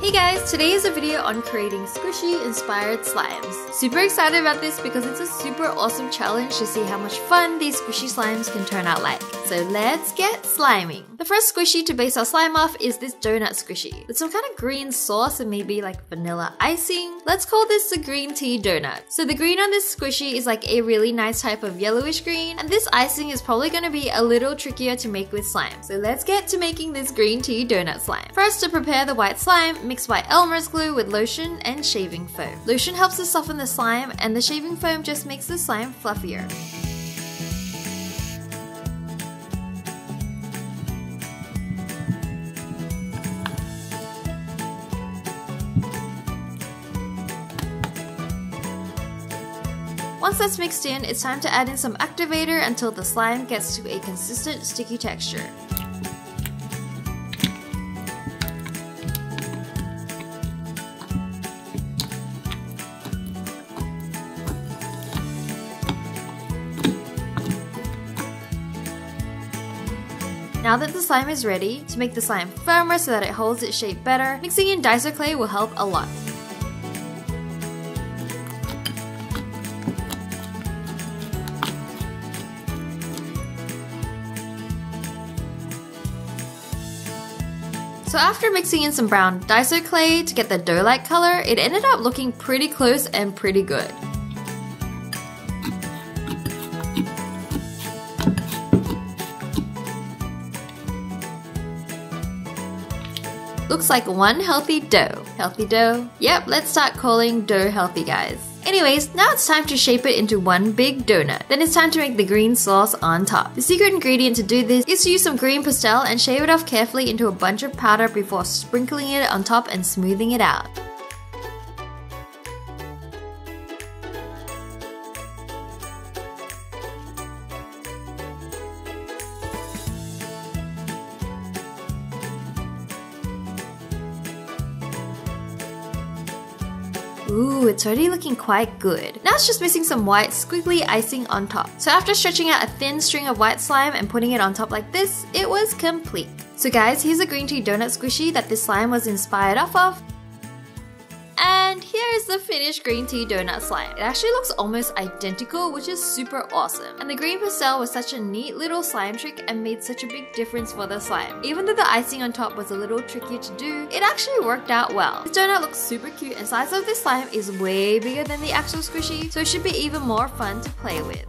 Hey guys, today is a video on creating squishy inspired slimes. Super excited about this because it's a super awesome challenge to see how much fun these squishy slimes can turn out like. So let's get sliming. The first squishy to base our slime off is this donut squishy with some kind of green sauce and maybe like vanilla icing. Let's call this the green tea donut. So the green on this squishy is like a really nice type of yellowish green, and this icing is probably going to be a little trickier to make with slime. So let's get to making this green tea donut slime. First, to prepare the white slime, mix white Elmer's glue with lotion and shaving foam. Lotion helps to soften the slime, and the shaving foam just makes the slime fluffier. Once that's mixed in, it's time to add in some activator until the slime gets to a consistent sticky texture. Now that the slime is ready, to make the slime firmer so that it holds its shape better, mixing in dicer clay will help a lot. So after mixing in some brown dicer clay to get the dough-like color, it ended up looking pretty close and pretty good. Looks like one healthy dough. Healthy dough? Yep, let's start calling dough healthy, guys. Anyways, now it's time to shape it into one big donut. Then it's time to make the green sauce on top. The secret ingredient to do this is to use some green pastel and shave it off carefully into a bunch of powder before sprinkling it on top and smoothing it out. Ooh, it's already looking quite good. Now it's just missing some white squiggly icing on top. So after stretching out a thin string of white slime and putting it on top like this, it was complete. So guys, here's a green tea donut squishy that this slime was inspired off of. And here is the finished green tea donut slime. It actually looks almost identical, which is super awesome. And the green pastel was such a neat little slime trick and made such a big difference for the slime. Even though the icing on top was a little trickier to do, it actually worked out well. This donut looks super cute, and the size of this slime is way bigger than the actual squishy, so it should be even more fun to play with.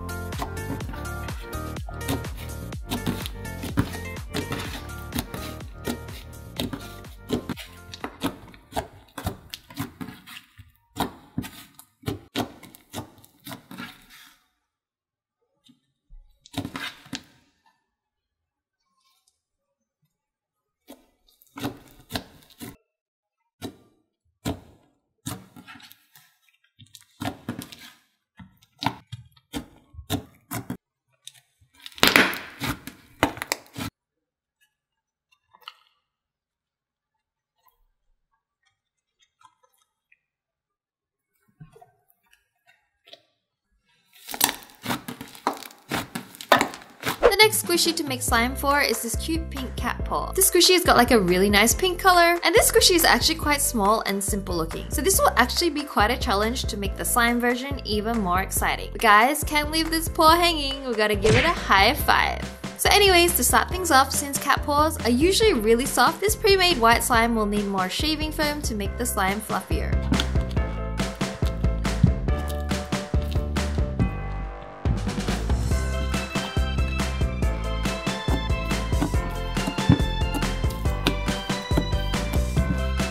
The next squishy to make slime for is this cute pink cat paw. This squishy has got like a really nice pink color, and this squishy is actually quite small and simple looking. So this will actually be quite a challenge to make the slime version even more exciting. But guys, can't leave this paw hanging, we gotta give it a high five. So anyways, to start things off, since cat paws are usually really soft, this pre-made white slime will need more shaving foam to make the slime fluffier.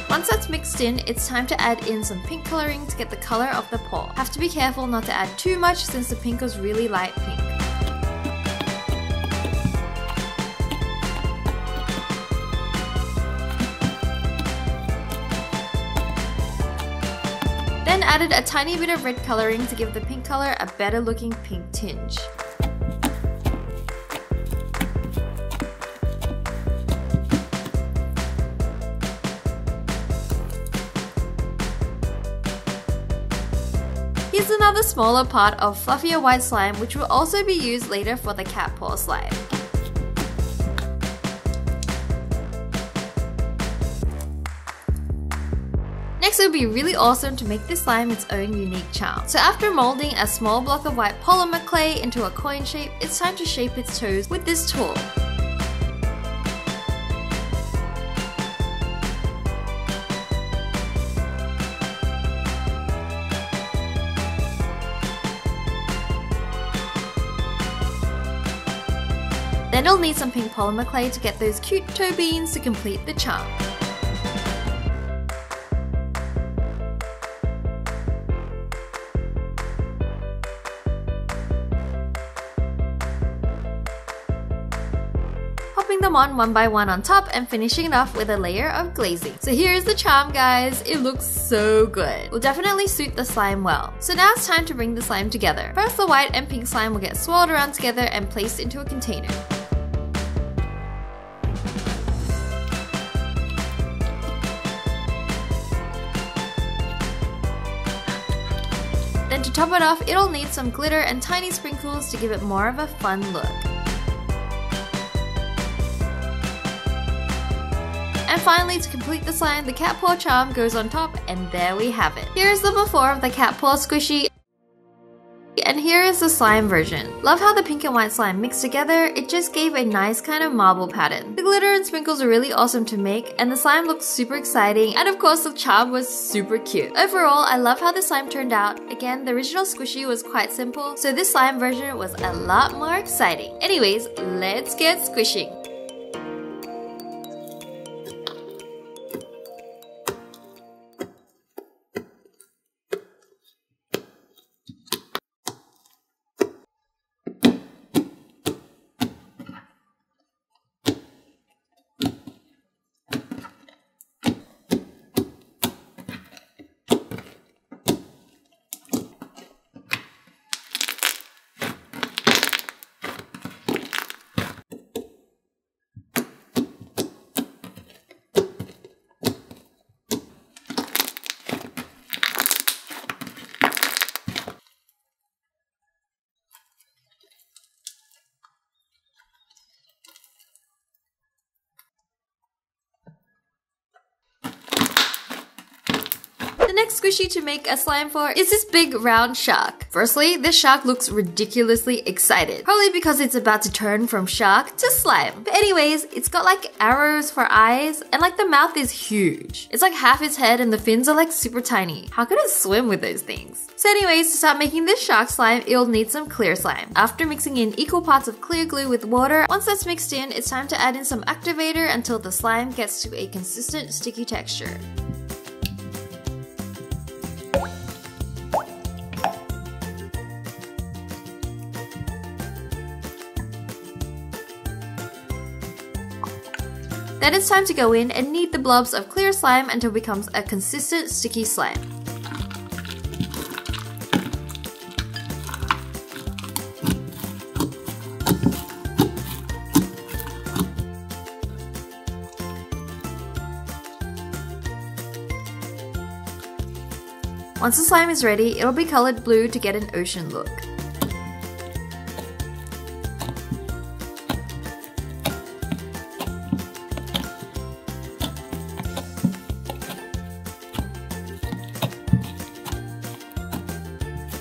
Once that's mixed in, it's time to add in some pink coloring to get the color of the paw. Have to be careful not to add too much since the pink was really light pink. Then added a tiny bit of red coloring to give the pink color a better looking pink tinge. Here's another smaller part of fluffier white slime, which will also be used later for the cat paw slime. Next, it would be really awesome to make this slime its own unique charm. So after molding a small block of white polymer clay into a coin shape, it's time to shape its toes with this tool. Then you'll need some pink polymer clay to get those cute toe beans to complete the charm. Popping them on one by one on top and finishing it off with a layer of glazing. So here's the charm, guys. It looks so good. Will definitely suit the slime well. So now it's time to bring the slime together. First, the white and pink slime will get swirled around together and placed into a container. Then to top it off, it'll need some glitter and tiny sprinkles to give it more of a fun look. And finally, to complete the slime, the cat paw charm goes on top, and there we have it. Here's the before of the cat paw squishy, and here is the slime version. Love how the pink and white slime mixed together. It just gave a nice kind of marble pattern. The glitter and sprinkles are really awesome to make, and the slime looks super exciting, and of course the charm was super cute. Overall, I love how the slime turned out. Again, the original squishy was quite simple, so this slime version was a lot more exciting. Anyways, let's get squishing. The next squishy to make a slime for is this big round shark. Firstly, this shark looks ridiculously excited, probably because it's about to turn from shark to slime. But anyways, it's got like arrows for eyes, and like the mouth is huge. It's like half its head and the fins are like super tiny. How could it swim with those things? So anyways, to start making this shark slime, it'll need some clear slime. After mixing in equal parts of clear glue with water, once that's mixed in, it's time to add in some activator until the slime gets to a consistent sticky texture. Then it's time to go in and knead the blobs of clear slime until it becomes a consistent sticky slime. Once the slime is ready, it'll be colored blue to get an ocean look.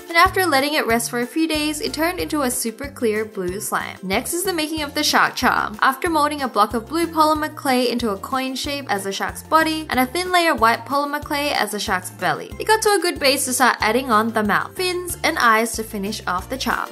And after letting it rest for a few days, it turned into a super clear blue slime. Next is the making of the shark charm. After molding a block of blue polymer clay into a coin shape as the shark's body, and a thin layer of white polymer clay as the shark's belly, it got to a good base to start adding on the mouth, fins, and eyes to finish off the charm.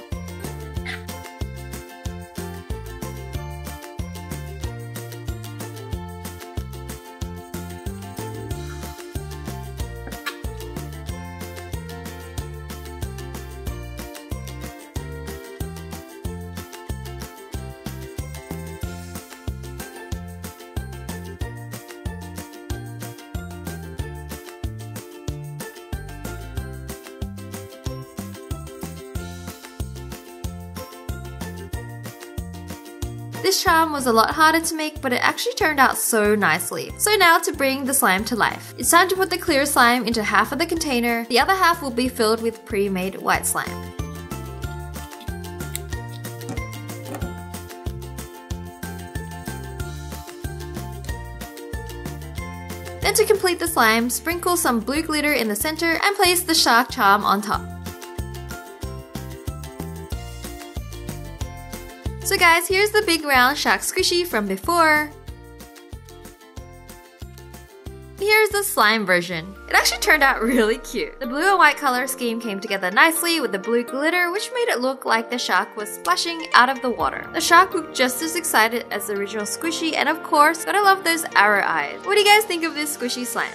This charm was a lot harder to make, but it actually turned out so nicely. So now to bring the slime to life. It's time to put the clear slime into half of the container. The other half will be filled with pre-made white slime. Then to complete the slime, sprinkle some blue glitter in the center and place the shark charm on top. So guys, here's the big round shark squishy from before. Here's the slime version. It actually turned out really cute. The blue and white color scheme came together nicely with the blue glitter, which made it look like the shark was splashing out of the water. The shark looked just as excited as the original squishy, and of course, gotta love those arrow eyes. What do you guys think of this squishy slime?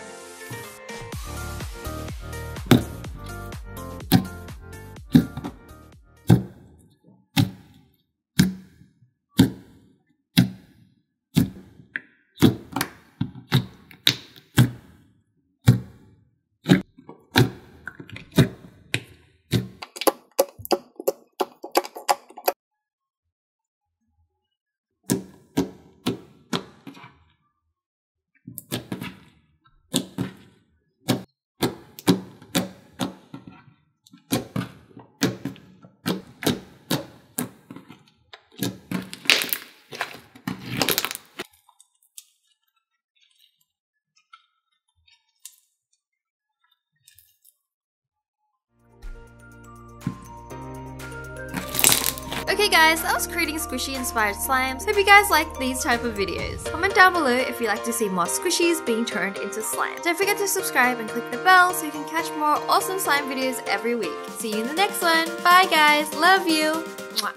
Okay guys, that was creating squishy inspired slimes. Hope you guys like these type of videos. Comment down below if you'd like to see more squishies being turned into slime. Don't forget to subscribe and click the bell so you can catch more awesome slime videos every week. See you in the next one. Bye guys, love you. Mwah.